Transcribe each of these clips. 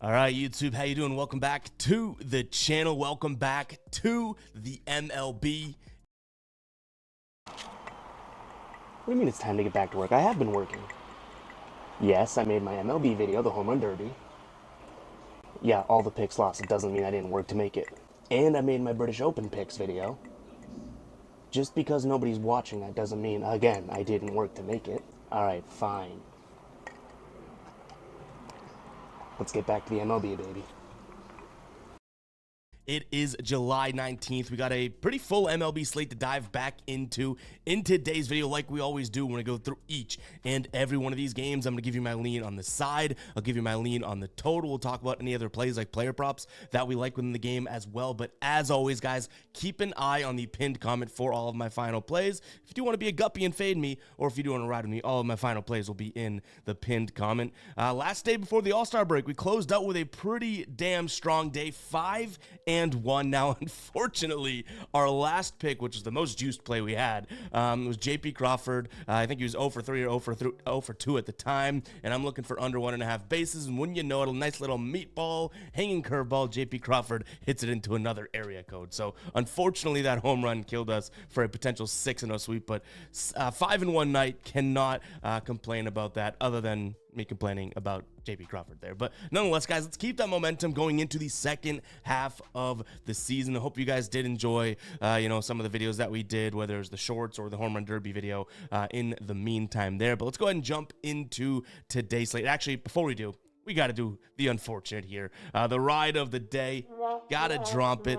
All right, YouTube, how you doing? Welcome back to the channel. Welcome back to the MLB. What do you mean it's time to get back to work? I have been working. Yes, I made my MLB video, the Home Run Derby. Yeah, all the picks lost. It doesn't mean I didn't work to make it. And I made my British Open picks video. Just because nobody's watching, that doesn't mean, again, I didn't work to make it. Alright, fine. Let's get back to the MLB, baby. It is July 19th. We got a pretty full MLB slate to dive back into in today's video. Like we always do, we're going to go through each and every one of these games. I'm going to give you my lean on the side. I'll give you my lean on the total. We'll talk about any other plays like player props that we like within the game as well. But as always, guys, keep an eye on the pinned comment for all of my final plays. If you do want to be a guppy and fade me, or if you do want to ride with me, all of my final plays will be in the pinned comment. Last day before the All-Star break, we closed out with a pretty damn strong day, 5-1. Now, unfortunately, our last pick, which was the most juiced play we had, was JP Crawford. I think he was 0 for 3 or 0 for 2 at the time, and I'm looking for under 1.5 bases, and wouldn't you know it, a nice little meatball, hanging curveball, JP Crawford hits it into another area code. So, unfortunately, that home run killed us for a potential 6-0 sweep, but 5-1 night, cannot complain about that, other than me complaining about JP Crawford there. But nonetheless, guys, let's keep that momentum going into the second half of the season. I hope you guys did enjoy, some of the videos that we did, whether it's the shorts or the home run derby video in the meantime there. But let's go ahead and jump into today's slate. Actually, before we do, we got to do the unfortunate here. The ride of the day. Gotta drop it.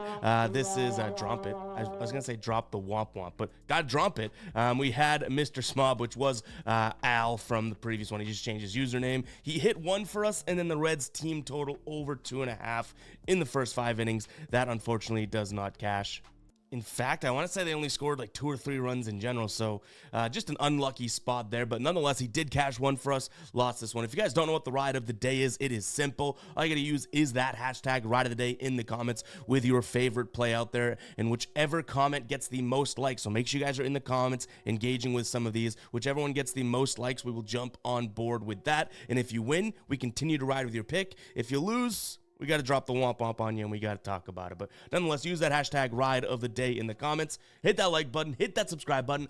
This is drop it. I was gonna say drop the womp womp, but gotta drop it. We had Mr. Smob, which was Al from the previous one. He just changed his username. He hit one for us, and then the Reds team total over 2.5 in the first 5 innings. That unfortunately does not cash. In fact, I want to say they only scored like 2 or 3 runs in general, so just an unlucky spot there. But nonetheless, he did cash one for us, lost this one. If you guys don't know what the ride of the day is, it is simple. All you got to use is that hashtag ride of the day in the comments with your favorite play out there, and whichever comment gets the most likes. So make sure you guys are in the comments engaging with some of these. Whichever one gets the most likes, we will jump on board with that. And if you win, we continue to ride with your pick. If you lose, we got to drop the womp womp on you, and we got to talk about it. But nonetheless, use that hashtag ride of the day in the comments. Hit that like button. Hit that subscribe button.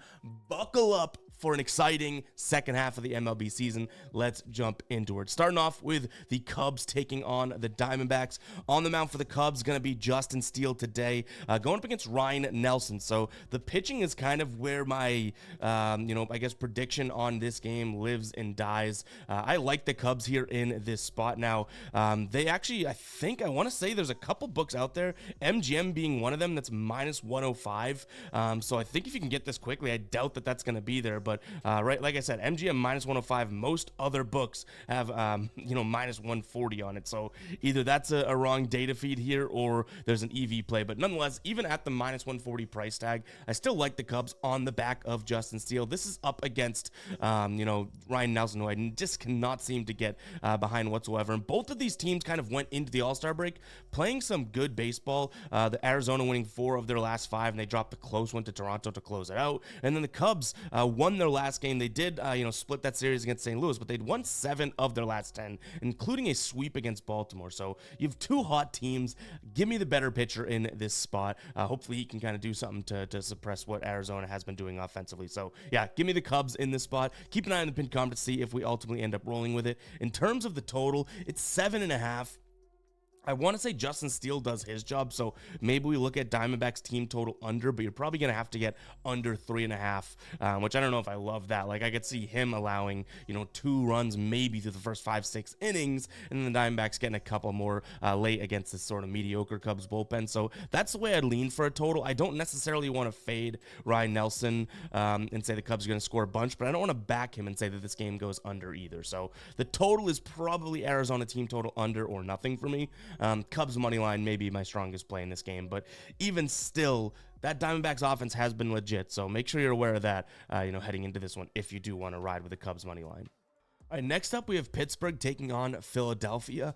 Buckle up for an exciting second half of the MLB season. Let's jump into it. Starting off with the Cubs taking on the Diamondbacks. On the mound for the Cubs, going to be Justin Steele today, going up against Ryan Nelson. So the pitching is kind of where my, I guess, prediction on this game lives and dies. I like the Cubs here in this spot. Now, they actually, I want to say there's a couple books out there, MGM being one of them, that's minus 105. So I think if you can get this quickly, I doubt that that's going to be there. But right, like I said, MGM minus 105. Most other books have minus 140 on it. So either that's a wrong data feed here, or there's an EV play. But nonetheless, even at the minus 140 price tag, I still like the Cubs on the back of Justin Steele. This is up against Ryan Nelson, who I just cannot seem to get behind whatsoever. And both of these teams kind of went into the All-Star break playing some good baseball. The Arizona winning 4 of their last 5, and they dropped the close one to Toronto to close it out. And then the Cubs won their last game. They did split that series against St. Louis, but they'd won 7 of their last 10, including a sweep against Baltimore. So you have 2 hot teams. Give me the better pitcher in this spot. Hopefully he can kind of do something to suppress what Arizona has been doing offensively. So yeah, give me the Cubs in this spot. Keep an eye on the pinned comment to see if we ultimately end up rolling with it. In terms of the total, it's 7.5. I want to say Justin Steele does his job, so maybe we look at Diamondbacks team total under, but you're probably going to have to get under 3.5, which I don't know if I love that. Like, I could see him allowing, 2 runs maybe through the first 5-6 innings, and then the Diamondbacks getting a couple more late against this sort of mediocre Cubs bullpen. So that's the way I'd lean for a total. I don't necessarily want to fade Ryan Nelson and say the Cubs are going to score a bunch, but I don't want to back him and say that this game goes under either. So the total is probably Arizona team total under or nothing for me. Cubs money line may be my strongest play in this game, but even still, that Diamondbacks offense has been legit. So make sure you're aware of that, heading into this one if you do want to ride with the Cubs money line. All right, next up we have Pittsburgh taking on Philadelphia.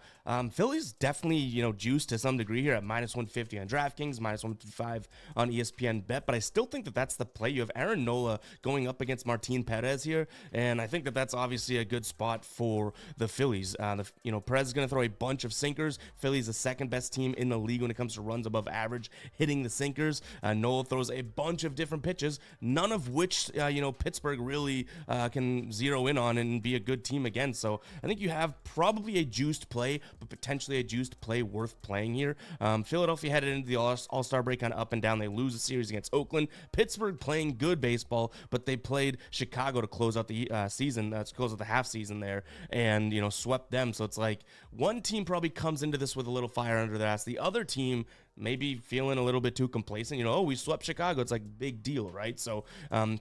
Philly's definitely, juiced to some degree here at -150 on DraftKings, -155 on ESPN Bet, but I still think that that's the play. You have Aaron Nola going up against Martin Perez here, and I think that that's obviously a good spot for the Phillies. Perez is going to throw a bunch of sinkers. Philly's the second best team in the league when it comes to runs above average, hitting the sinkers. Nola throws a bunch of different pitches, none of which, Pittsburgh really can zero in on and be a good team again. So I think you have probably a juiced play, but potentially a juiced play worth playing here. Philadelphia headed into the All-Star break kind of up and down. They lose a series against Oakland. Pittsburgh playing good baseball, but they played Chicago to close out the season, to close out the half season there, and swept them. So it's like one team probably comes into this with a little fire under their ass. The other team maybe feeling a little bit too complacent. Oh, we swept Chicago. It's like big deal, right? So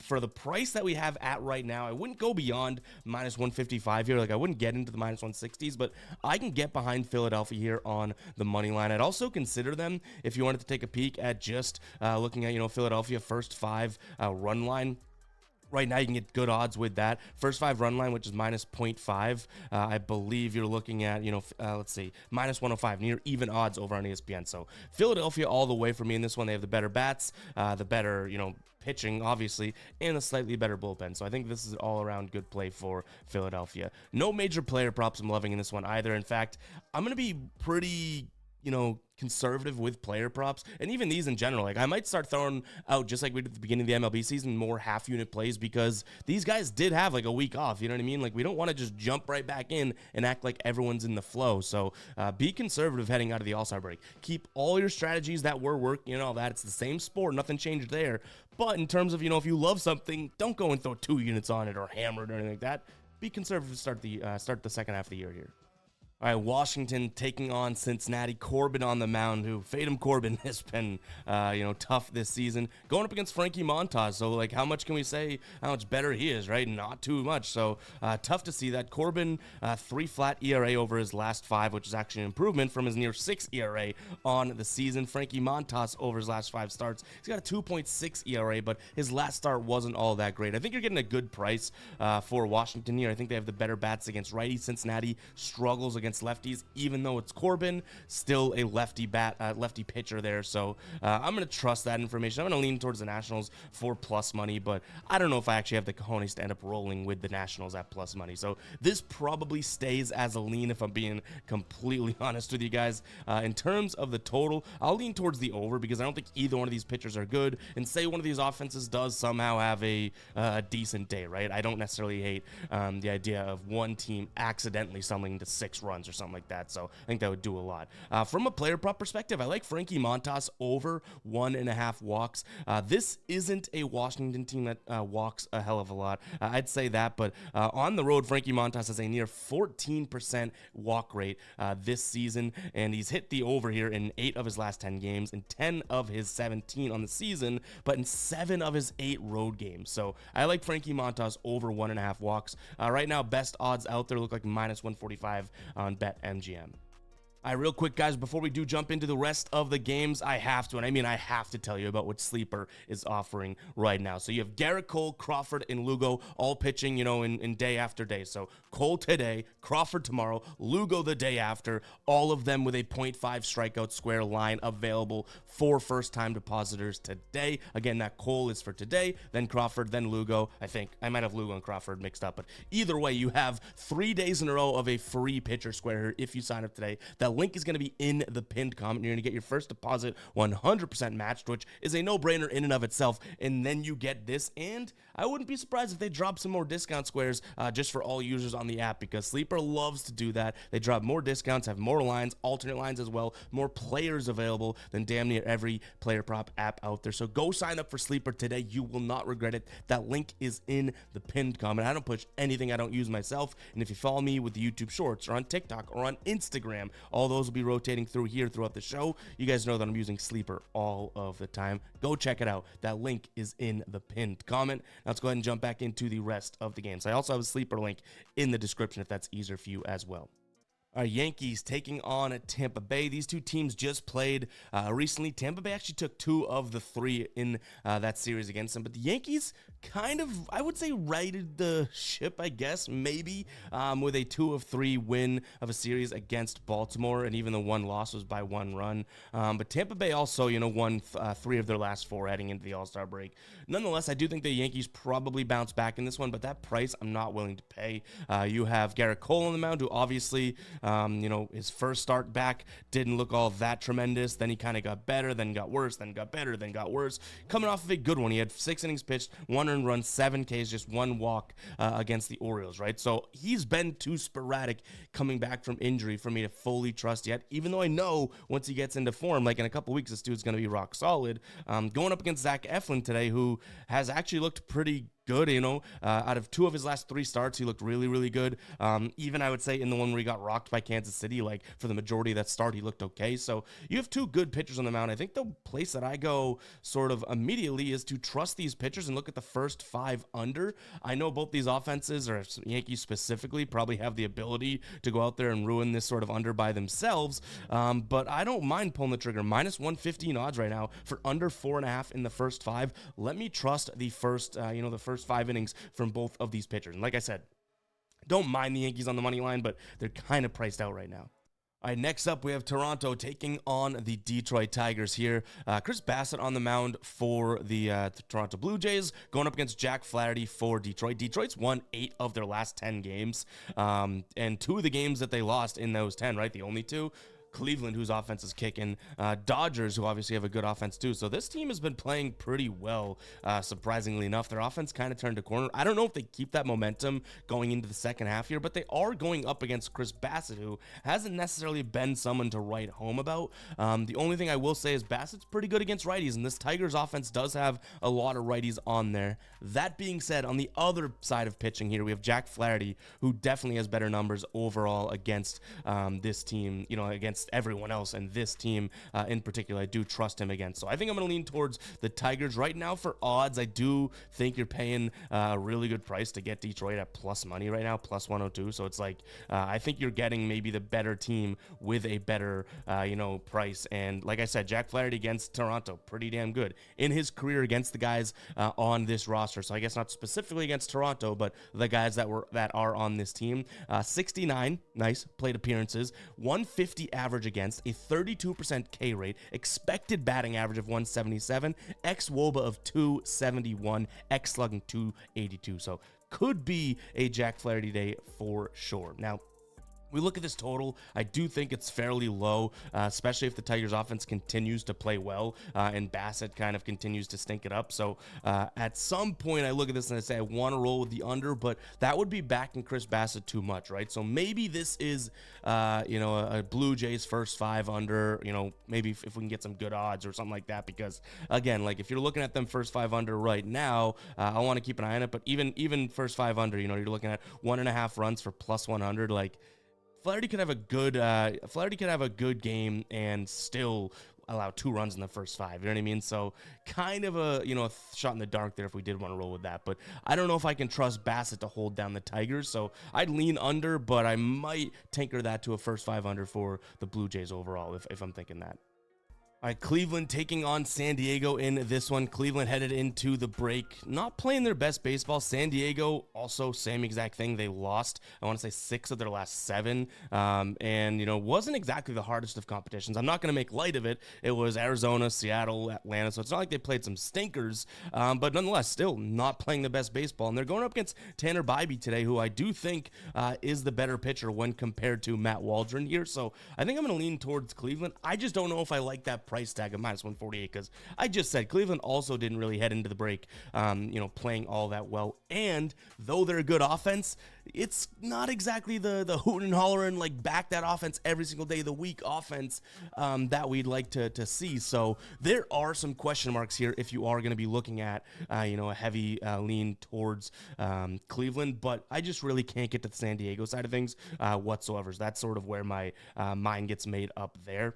for the price that we have at right now, I wouldn't go beyond -155 here. Like I wouldn't get into the -160s, but I can get behind Philadelphia here on the money line. I'd also consider them if you wanted to take a peek at just looking at, Philadelphia first 5 run line. Right now, you can get good odds with that. First 5 run line, which is -0.5. I believe you're looking at, let's see, -105, near even odds over on ESPN. So Philadelphia all the way for me in this one. They have the better bats, the better, pitching, obviously, and a slightly better bullpen. So I think this is an all-around good play for Philadelphia. No major player props I'm loving in this one either. In fact, I'm going to be pretty conservative with player props, and even these in general. Like I might start throwing out, just like we did at the beginning of the MLB season, more half unit plays, because these guys did have like a week off. You know what I mean? Like we don't want to just jump right back in and act like everyone's in the flow. So be conservative heading out of the All-Star break. Keep all your strategies that were working and all that. It's the same sport, nothing changed there. But in terms of, if you love something, don't go and throw 2 units on it or hammer it or anything like that. Be conservative to start the second half of the year here. All right, Washington taking on Cincinnati. Corbin on the mound, who Fatum Corbin has been, tough this season. Going up against Frankie Montas, so, like, how much can we say how much better he is, right? Not too much, so tough to see that. Corbin, 3 flat ERA over his last 5, which is actually an improvement from his near 6 ERA on the season. Frankie Montas over his last 5 starts. He's got a 2.6 ERA, but his last start wasn't all that great. I think you're getting a good price for Washington here. I think they have the better bats against righties. Cincinnati struggles against lefties, even though it's Corbin, still a lefty pitcher there. So I'm going to trust that information. I'm going to lean towards the Nationals for plus money, but I don't know if I actually have the cojones to end up rolling with the Nationals at plus money. So this probably stays as a lean, if I'm being completely honest with you guys. In terms of the total, I'll lean towards the over, because I don't think either one of these pitchers are good, and say one of these offenses does somehow have a decent day, right? I don't necessarily hate the idea of one team accidentally stumbling to 6 runs or something like that. So I think that would do a lot. From a player prop perspective, I like Frankie Montas over 1.5 walks. This isn't a Washington team that walks a hell of a lot. I'd say that, but on the road, Frankie Montas has a near 14% walk rate this season, and he's hit the over here in 8 of his last 10 games, and 10 of his 17 on the season, but in 7 of his 8 road games. So I like Frankie Montas over 1.5 walks. Right now, best odds out there look like -145 on BetMGM. All right, real quick, guys, before we do jump into the rest of the games, I have to tell you about what Sleeper is offering right now. So you have Garrett Cole, Crawford, and Lugo all pitching, in day after day. So Cole today, Crawford tomorrow, Lugo the day after, all of them with a 0.5 strikeout square line available for first-time depositors today. Again, that Cole is for today, then Crawford, then Lugo. I think I might have Lugo and Crawford mixed up, but either way, you have 3 days in a row of a free pitcher square here if you sign up today. That link is going to be in the pinned comment. You're going to get your first deposit 100% matched, which is a no-brainer in and of itself, and then you get this, and I wouldn't be surprised if they drop some more discount squares just for all users on the app, because Sleeper loves to do that. They drop more discounts, have more lines, alternate lines as well, more players available than damn near every player prop app out there. So go sign up for Sleeper today. You will not regret it. That link is in the pinned comment. I don't push anything I don't use myself, and if you follow me with the YouTube Shorts or on TikTok or on Instagram, all those will be rotating through here throughout the show. You guys know that I'm using Sleeper all of the time. Go check it out. That link is in the pinned comment. Now let's go ahead and jump back into the rest of the games. I also have a Sleeper link in the description if that's easier for you as well. Our Yankees taking on Tampa Bay. These two teams just played recently. Tampa Bay actually took 2 of the 3 in that series against them. But the Yankees kind of, I would say, righted the ship, I guess, maybe, with a 2 of 3 win of a series against Baltimore. And even the one loss was by 1 run. But Tampa Bay also, won 3 of their last 4 heading into the All-Star break. Nonetheless, I do think the Yankees probably bounce back in this one. But that price, I'm not willing to pay. You have Garrett Cole on the mound, who obviously... his first start back didn't look all that tremendous. Then he kind of got better, then got worse, then got better, then got worse. Coming off of a good one. He had 6 innings pitched, 1 earned run, 7 Ks, just 1 walk against the Orioles, right? So he's been too sporadic coming back from injury for me to fully trust yet, even though I know once he gets into form, like in a couple weeks, this dude's going to be rock solid. Going up against Zach Eflin today, who has actually looked pretty good, out of 2 of his last 3 starts, he looked really, really good. Even I would say in the one where he got rocked by Kansas City, like for the majority of that start, he looked okay. So you have 2 good pitchers on the mound. I think the place that I go sort of immediately is to trust these pitchers and look at the first 5 under. I know both these offenses, or Yankees specifically, probably have the ability to go out there and ruin this sort of under by themselves. But I don't mind pulling the trigger. Minus 115 odds right now for under 4.5 in the first 5. Let me trust the first 5 innings from both of these pitchers. And like I said, don't mind the Yankees on the money line, but they're kind of priced out right now. All right, next up, we have Toronto taking on the Detroit Tigers here. Chris Bassett on the mound for the Toronto Blue Jays, going up against Jack Flaherty for Detroit. Detroit's won 8 of their last 10 games, and 2 of the games that they lost in those 10, right? The only 2. Cleveland, whose offense is kicking, Dodgers, who obviously have a good offense too. So this team has been playing pretty well, surprisingly enough. Their offense kind of turned a corner. I don't know if they keep that momentum going into the second half here, but they are going up against Chris Bassett, who hasn't necessarily been someone to write home about. The only thing I will say is Bassett's pretty good against righties, and this Tigers offense does have a lot of righties on there. That being said, on the other side of pitching here, we have Jack Flaherty, who definitely has better numbers overall against this team, against everyone else, and this team in particular, I do trust him against. So I think I'm going to lean towards the Tigers right now for odds. I do think you're paying a really good price to get Detroit at plus money right now, plus 102. So it's like I think you're getting maybe the better team with a better price. And like I said, Jack Flaherty against Toronto, pretty damn good in his career against the guys on this roster. So I guess not specifically against Toronto, but the guys that are on this team. 69 nice plate appearances, 150 average against, a 32% K rate, expected batting average of 177, ex-WOBA of 271, ex-slugging 282. So could be a Jack Flaherty day for sure. Now, we look at this total, I do think it's fairly low, especially if the Tigers offense continues to play well and Bassett kind of continues to stink it up. So at some point I look at this and I say I want to roll with the under, but that would be backing Chris Bassett too much, right? So maybe this is, a Blue Jays first 5 under, maybe if we can get some good odds or something like that, because again, like if you're looking at them first 5 under right now, I want to keep an eye on it, but even first 5 under, you're looking at 1.5 runs for plus 100, like Flaherty could have a good game and still allow 2 runs in the first 5. You know what I mean? So kind of a shot in the dark there if we did want to roll with that. But I don't know if I can trust Bassett to hold down the Tigers. So I'd lean under, but I might tinker that to a first 5 under for the Blue Jays overall if I'm thinking that. All right, Cleveland taking on San Diego in this one. Cleveland headed into the break, not playing their best baseball. San Diego, also same exact thing. They lost, I want to say 6 of their last 7, and, wasn't exactly the hardest of competitions. I'm not going to make light of it. It was Arizona, Seattle, Atlanta, so it's not like they played some stinkers, but nonetheless, still not playing the best baseball. And they're going up against Tanner Bybee today, who I do think is the better pitcher when compared to Matt Waldron here. So I think I'm going to lean towards Cleveland. I just don't know if I like that price tag of minus 148 because I just said Cleveland also didn't really head into the break, playing all that well. And though they're a good offense, it's not exactly the hooting and hollering, like back that offense every single day of the week offense that we'd like to see. So there are some question marks here if you are going to be looking at, a heavy lean towards Cleveland. But I just really can't get to the San Diego side of things whatsoever. So that's sort of where my mind gets made up there.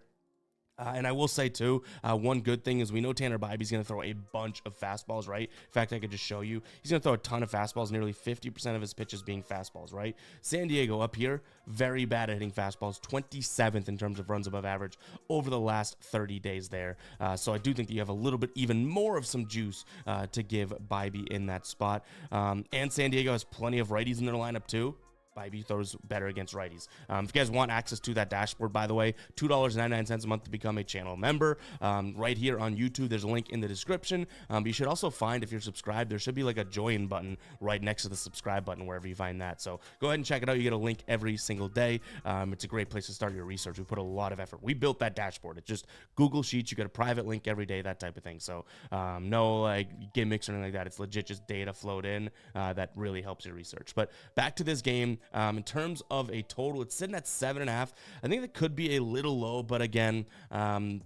And I will say too, one good thing is we know Tanner Bybee's going to throw a bunch of fastballs, right? In fact, I could just show you. He's going to throw a ton of fastballs, nearly 50% of his pitches being fastballs, right? San Diego up here, very bad at hitting fastballs, 27th in terms of runs above average over the last 30 days there. So I do think that you have a little bit even more of some juice to give Bybee in that spot. And San Diego has plenty of righties in their lineup too. Bybee throws better against righties. If you guys want access to that dashboard, by the way, $2.99 a month to become a channel member. Right here on YouTube, there's a link in the description. You should also find, if you're subscribed, there should be like a join button right next to the subscribe button, wherever you find that. So go ahead and check it out. You get a link every single day. It's a great place to start your research. We put a lot of effort. We built that dashboard. It's just Google Sheets. You get a private link every day, that type of thing. So no like gimmicks or anything like that. It's legit just data flowed in that really helps your research. But back to this game. In terms of a total, it's sitting at 7.5. I think that could be a little low, but again,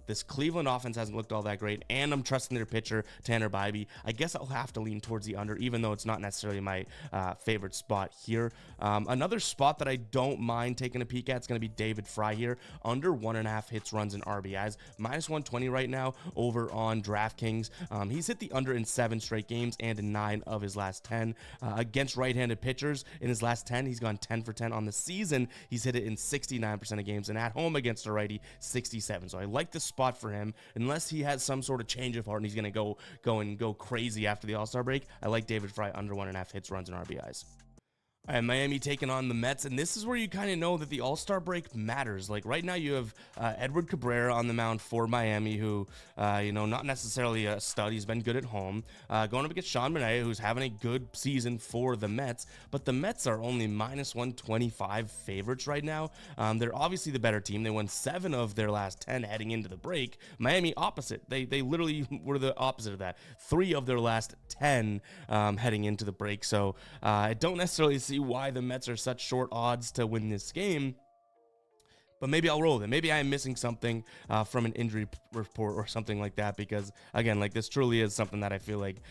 this Cleveland offense hasn't looked all that great, and I'm trusting their pitcher, Tanner Bybee. I guess I'll have to lean towards the under, even though it's not necessarily my favorite spot here. Another spot that I don't mind taking a peek at is going to be David Fry here, under 1.5 hits, runs, and RBIs, minus 120 right now over on DraftKings. He's hit the under in 7 straight games and in 9 of his last 10. Against right-handed pitchers, in his last 10, he's gone 10 for 10 on the season. He's hit it in 69% of games, and at home against a righty, 67. So I like this spot for him, unless he has some sort of change of heart and he's going to go crazy after the All-Star break. I like David Fry under 1.5 hits, runs, and RBIs. All right, Miami taking on the Mets, and this is where you kind of know that the All-Star break matters. Like right now, you have Edward Cabrera on the mound for Miami, who, not necessarily a stud. He's been good at home. Going up against Sean Manaea, who's having a good season for the Mets, but the Mets are only minus 125 favorites right now. They're obviously the better team. They won 7 of their last 10 heading into the break. Miami opposite. They literally were the opposite of that. 3 of their last 10 heading into the break. So I don't necessarily see why the Mets are such short odds to win this game. But maybe I'll roll with it. Maybe I'm missing something from an injury report or something like that, because, again, like this truly is something that I feel like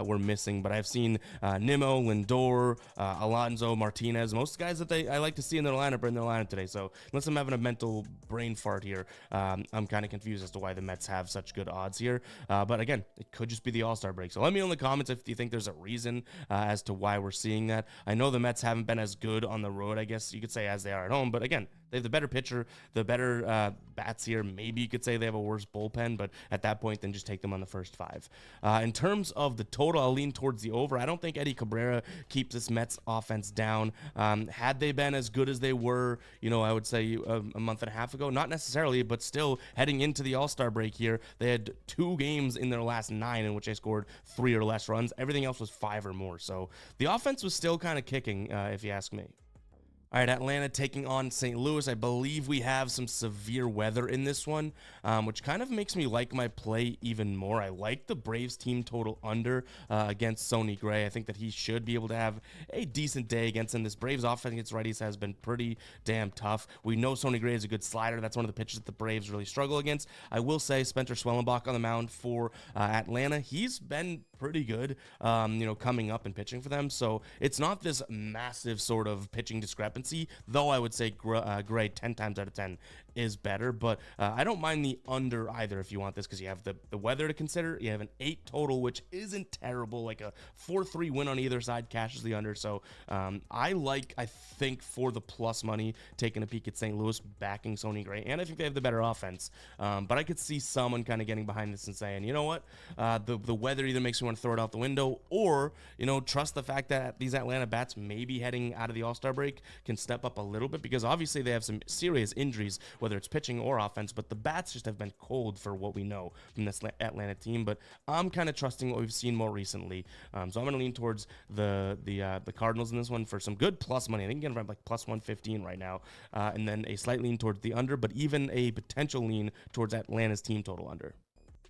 we're missing. But I've seen Nimmo, Lindor, Alonso, Martinez, most guys that I like to see in their lineup are in their lineup today. So unless I'm having a mental brain fart here, I'm kind of confused as to why the Mets have such good odds here. But, again, it could just be the All-Star break. So let me know in the comments if you think there's a reason as to why we're seeing that. I know the Mets haven't been as good on the road, I guess you could say, as they are at home. But, again, they have the better pitcher, the better bats here. Maybe you could say they have a worse bullpen, but at that point, then just take them on the first 5. In terms of the total, I'll lean towards the over. I don't think Eddie Cabrera keeps this Mets offense down. Had they been as good as they were, I would say a month and a half ago, not necessarily, but still heading into the All-Star break here, they had 2 games in their last 9 in which they scored 3 or less runs. Everything else was 5 or more. So the offense was still kind of kicking, if you ask me. All right, Atlanta taking on St. Louis. I believe we have some severe weather in this one, which kind of makes me like my play even more. I like the Braves team total under against Sonny Gray. I think that he should be able to have a decent day against him. This Braves offense against righties has been pretty damn tough. We know Sonny Gray is a good slider. That's one of the pitches that the Braves really struggle against. I will say Spencer Schwellenbach on the mound for Atlanta. He's been pretty good, coming up and pitching for them. So it's not this massive sort of pitching discrepancy, though I would say Gray 10 times out of 10 is better. But I don't mind the under either if you want this, because you have the weather to consider. You have an 8 total, which isn't terrible. Like a 4-3 win on either side cashes the under. So I think for the plus money, taking a peek at St. Louis, backing Sonny Gray, and I think they have the better offense. But I could see someone kind of getting behind this and saying, you know what, the weather either makes me want to throw it out the window, or trust the fact that these Atlanta bats maybe heading out of the All-Star break can step up a little bit, because obviously they have some serious injuries, whether it's pitching or offense, but the bats just have been cold for what we know from this Atlanta team. But I'm kind of trusting what we've seen more recently, so I'm going to lean towards the Cardinals in this one for some good plus money. I think you can get like plus 115 right now, and then a slight lean towards the under, but even a potential lean towards Atlanta's team total under.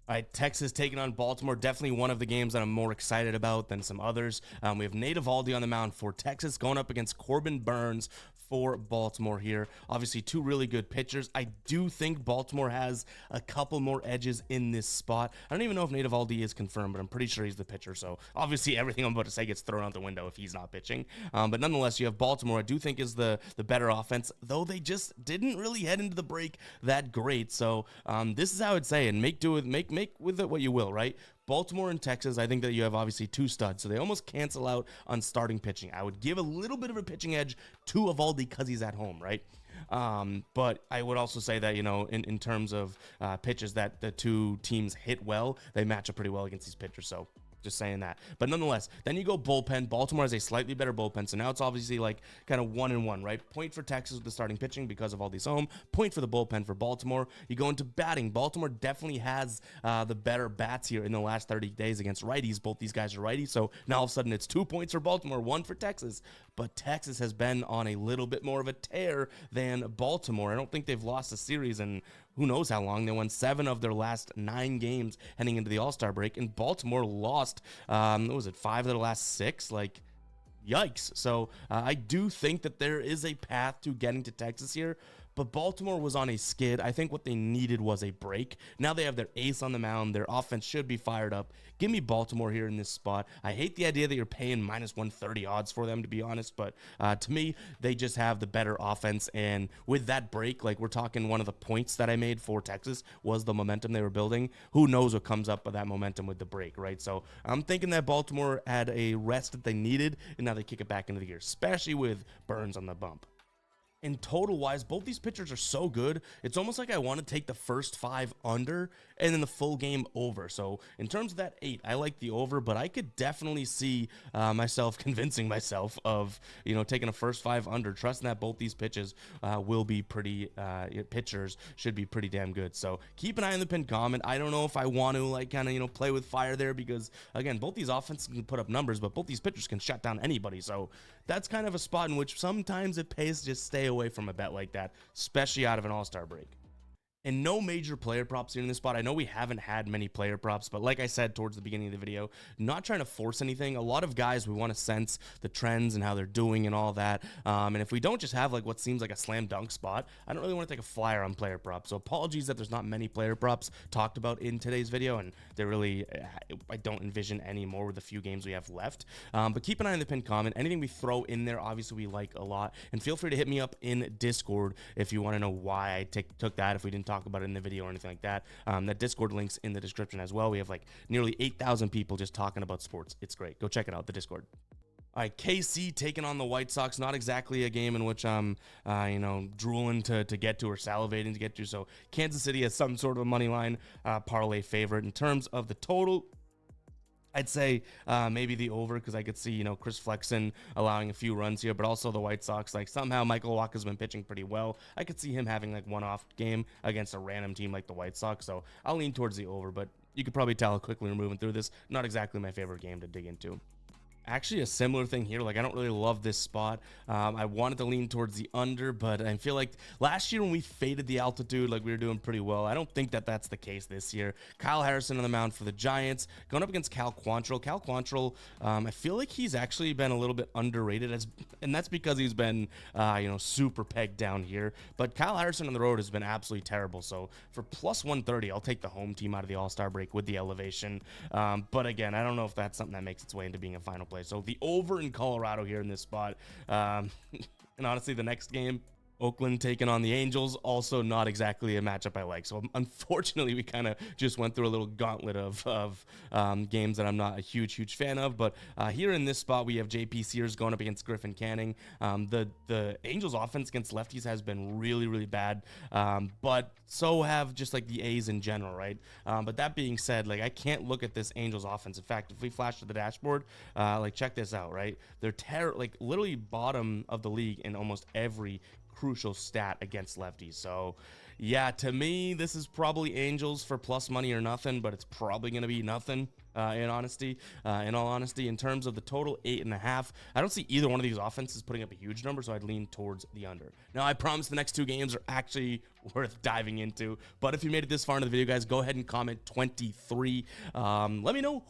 All right, Texas taking on Baltimore. Definitely one of the games that I'm more excited about than some others. We have Nate Eovaldi on the mound for Texas, going up against Corbin Burns for Baltimore here. Obviously, two really good pitchers. I do think Baltimore has a couple more edges in this spot. I don't even know if Nate Eovaldi is confirmed, but I'm pretty sure he's the pitcher. So obviously, everything I'm about to say gets thrown out the window if he's not pitching. But nonetheless, you have Baltimore. I do think is the better offense, though they just didn't really head into the break that great. So this is how I'd say, and make with it what you will, right? Baltimore and Texas, I think that you have obviously two studs, so they almost cancel out on starting pitching. I would give a little bit of a pitching edge to Eovaldi because he's at home, right? But I would also say that, you know, in terms of pitches that the two teams hit well, they match up pretty well against these pitchers, so just saying that. But nonetheless, then you go bullpen. Baltimore has a slightly better bullpen, so now it's obviously like kind of 1-1, right? Point for Texas with the starting pitching because of all these home. Point for the bullpen for Baltimore. You go into batting. Baltimore definitely has the better bats here in the last 30 days against righties. Both these guys are righties, so now all of a sudden it's 2 points for Baltimore, 1 for Texas. But Texas has been on a little bit more of a tear than Baltimore. I don't think they've lost a series in who knows how long. They won 7 of their last 9 games heading into the All-Star break, and Baltimore lost, what was it, 5 of their last 6? Like, yikes. So I do think that there is a path to getting to Texas here, but Baltimore was on a skid. I think what they needed was a break. Now they have their ace on the mound. Their offense should be fired up. Give me Baltimore here in this spot. I hate the idea that you're paying minus 130 odds for them, to be honest, but to me, they just have the better offense, and with that break, like we're talking, one of the points that I made for Texas was the momentum they were building. Who knows what comes up with that momentum with the break, right? So I'm thinking that Baltimore had a rest that they needed, and now they kick it back into the gear, especially with Burns on the bump. And total wise, both these pitchers are so good. It's almost like I want to take the first 5 under and then the full game over. So in terms of that 8, I like the over, but I could definitely see myself convincing myself of, you know, taking a first 5 under, trusting that both these pitches will be pretty, pitchers should be pretty damn good. So keep an eye on the pinned comment. I don't know if I want to like kind of, you know, play with fire there because again, both these offenses can put up numbers, but both these pitchers can shut down anybody. So that's kind of a spot in which sometimes it pays to just stay away from a bet like that, especially out of an all-star break. And no major player props here in this spot. I know we haven't had many player props, but like I said towards the beginning of the video, not trying to force anything. A lot of guys, we want to sense the trends and how they're doing and all that. And if we don't just have like what seems like a slam dunk spot, I don't really want to take a flyer on player props. So apologies that there's not many player props talked about in today's video, and they're really, I don't envision any more with the few games we have left. But keep an eye on the pinned comment. Anything we throw in there, obviously we like a lot. And feel free to hit me up in Discord if you want to know why I took that, if we didn't talk about it in the video or anything like that. That Discord link's in the description as well. We have like nearly 8,000 people just talking about sports. It's great. Go check it out, the Discord. All right, KC taking on the White Sox. Not exactly a game in which I'm, you know, drooling to get to or salivating to get to. So Kansas City has some sort of a money line parlay favorite. In terms of the total, I'd say maybe the over, because I could see, you know, Chris Flexen allowing a few runs here, but also the White Sox, like somehow Michael Wacha's been pitching pretty well. I could see him having like one off game against a random team like the White Sox, so I'll lean towards the over, but you could probably tell how quickly we're moving through this. Not exactly my favorite game to dig into. Actually, a similar thing here. Like, I don't really love this spot. I wanted to lean towards the under, but I feel like last year when we faded the altitude, like we were doing pretty well. I don't think that that's the case this year. Kyle Harrison on the mound for the Giants, going up against Cal Quantrill. Cal Quantrill, I feel like he's actually been a little bit underrated, and that's because he's been, you know, super pegged down here. But Kyle Harrison on the road has been absolutely terrible. So for plus 130, I'll take the home team out of the All-Star break with the elevation. But again, I don't know if that's something that makes its way into being a final play. So the over in Colorado here in this spot. And honestly, the next game, Oakland taking on the Angels, also not exactly a matchup I like. So unfortunately, we kind of just went through a little gauntlet of games that I'm not a huge fan of. But here in this spot, we have JP Sears going up against Griffin Canning. The Angels offense against lefties has been really bad, but so have just like the A's in general, right? But that being said, like I can't look at this Angels offense. In fact, if we flash to the dashboard, like check this out, right? They're like literally bottom of the league in almost every crucial stat against lefties. So yeah, to me, this is probably Angels for plus money or nothing, but it's probably going to be nothing in all honesty. In terms of the total 8.5, I don't see either one of these offenses putting up a huge number, so I'd lean towards the under. Now, I promise the next 2 games are actually worth diving into, but if you made it this far into the video, guys, go ahead and comment 23. Let me know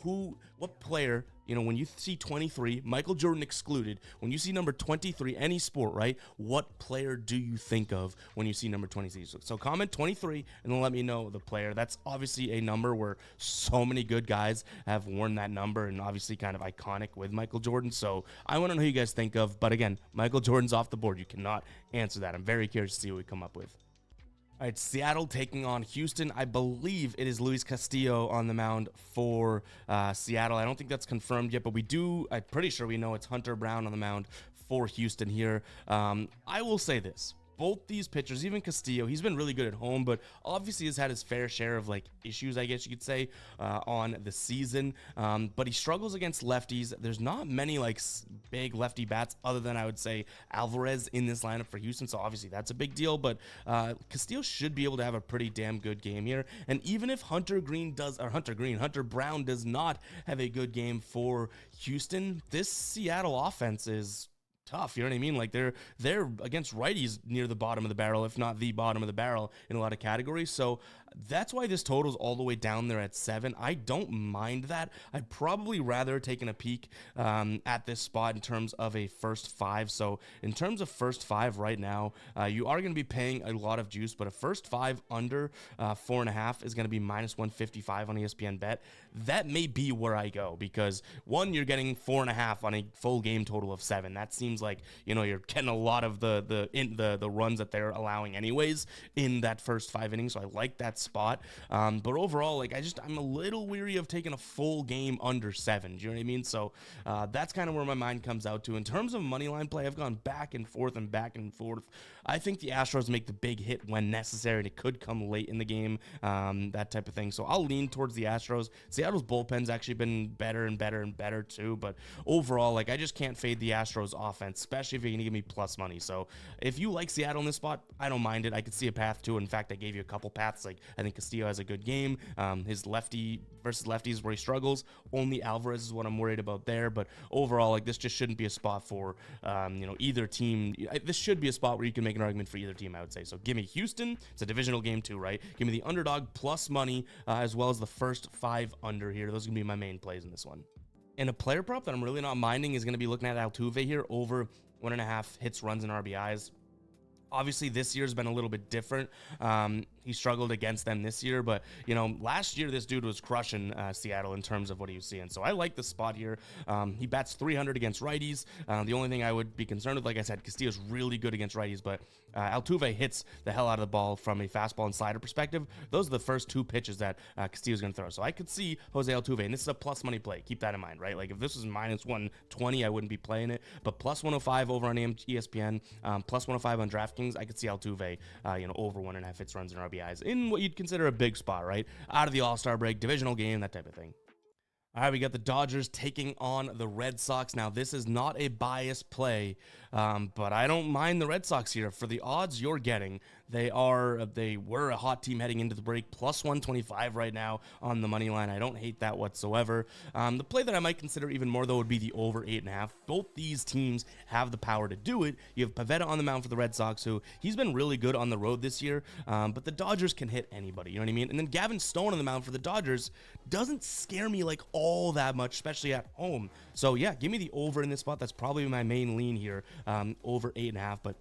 what player when you see 23, Michael Jordan excluded, when you see number 23, any sport, right? What player do you think of when you see number 23? So comment 23 and then let me know the player. That's obviously a number where so many good guys have worn that number and obviously kind of iconic with Michael Jordan. So I want to know who you guys think of. But again, Michael Jordan's off the board. You cannot answer that. I'm very curious to see what we come up with. All right, Seattle taking on Houston. I believe it is Luis Castillo on the mound for Seattle. I don't think that's confirmed yet, but I'm pretty sure we know it's Hunter Brown on the mound for Houston here. I will say this. Both these pitchers, even Castillo, he's been really good at home, but obviously has had his fair share of issues, I guess you could say, on the season. But he struggles against lefties. There's not many big lefty bats other than I would say Alvarez in this lineup for Houston. So obviously that's a big deal. But Castillo should be able to have a pretty damn good game here. And even if Hunter Brown does not have a good game for Houston, this Seattle offense is tough, you know what I mean? They're against righties near the bottom of the barrel, if not the bottom of the barrel in a lot of categories. So that's why this total is all the way down there at 7. I don't mind that. I'd probably rather taking a peek at this spot in terms of a first 5. So in terms of first 5 right now, you are going to be paying a lot of juice, but a first 5 under 4.5 is going to be minus 155 on ESPN Bet. That may be where I go because one, you're getting 4.5 on a full game total of 7. That seems like you're getting a lot of the runs that they're allowing anyways in that first 5 innings. So I like that spot. But overall, I'm a little weary of taking a full game under 7. Do you know what I mean? So that's kind of where my mind comes out to. In terms of money line play, I've gone back and forth and back and forth. I think the Astros make the big hit when necessary, and it could come late in the game, that type of thing. So I'll lean towards the Astros. Seattle's bullpen's actually been better and better and better too. But overall, I just can't fade the Astros offense, especially if you're going to give me plus money. So if you like Seattle in this spot, I don't mind it. I could see a path to it. In fact, I gave you a couple paths. I think Castillo has a good game. His lefty versus lefties where he struggles. Only Alvarez is what I'm worried about there. But overall, this just shouldn't be a spot for either team. This should be a spot where you can make an argument for either team, I would say. So give me Houston. It's a divisional game too, right? Give me the underdog plus money as well as the first 5 under here. Those are going to be my main plays in this one. And a player prop that I'm really not minding is going to be looking at Altuve here over 1.5 hits, runs, and RBIs. Obviously, this year's been a little bit different. He struggled against them this year, but last year this dude was crushing Seattle in terms of what he was seeing. So I like the spot here. He bats 300 against righties. The only thing I would be concerned with, like I said, Castillo's really good against righties, but Altuve hits the hell out of the ball from a fastball and slider perspective. Those are the first 2 pitches that Castillo's going to throw. So I could see Jose Altuve, and this is a plus money play. Keep that in mind, right? If this was minus 120, I wouldn't be playing it, but plus 105 over on ESPN, plus 105 on DraftKings, I could see Altuve, over 1.5 hits, runs, and RBIs in what you'd consider a big spot, right? Out of the All-Star break, divisional game, that type of thing. All right, we got the Dodgers taking on the Red Sox. Now, this is not a biased play, but I don't mind the Red Sox here. For the odds you're getting, they were a hot team heading into the break, plus 125 right now on the money line. I don't hate that whatsoever. The play that I might consider even more, though, would be the over 8.5. Both these teams have the power to do it. You have Pivetta on the mound for the Red Sox, who he's been really good on the road this year, but the Dodgers can hit anybody, you know what I mean? And then Gavin Stone on the mound for the Dodgers doesn't scare me all that much, especially at home. So yeah, give me the over in this spot. That's probably my main lean here, over 8.5, but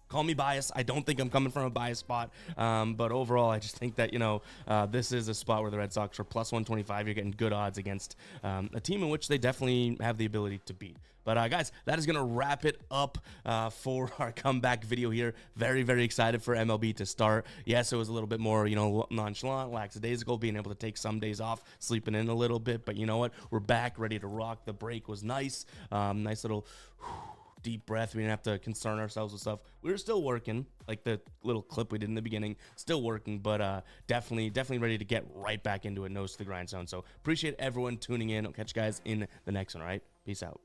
call me biased. I don't think I'm coming from a biased spot, but overall, I just think that, this is a spot where the Red Sox are plus 125. You're getting good odds against a team in which they definitely have the ability to beat. But guys, that is going to wrap it up for our comeback video here. Very, very excited for MLB to start. Yes, it was a little bit more, nonchalant, lackadaisical, being able to take some days off, sleeping in a little bit. But you know what? We're back, ready to rock. The break was nice. Nice little deep breath. We didn't have to concern ourselves with stuff. We were still working, like the little clip we did in the beginning, still working, but definitely ready to get right back into it, nose to the grindstone. So appreciate everyone tuning in. I'll catch you guys in the next one, all right? Peace out.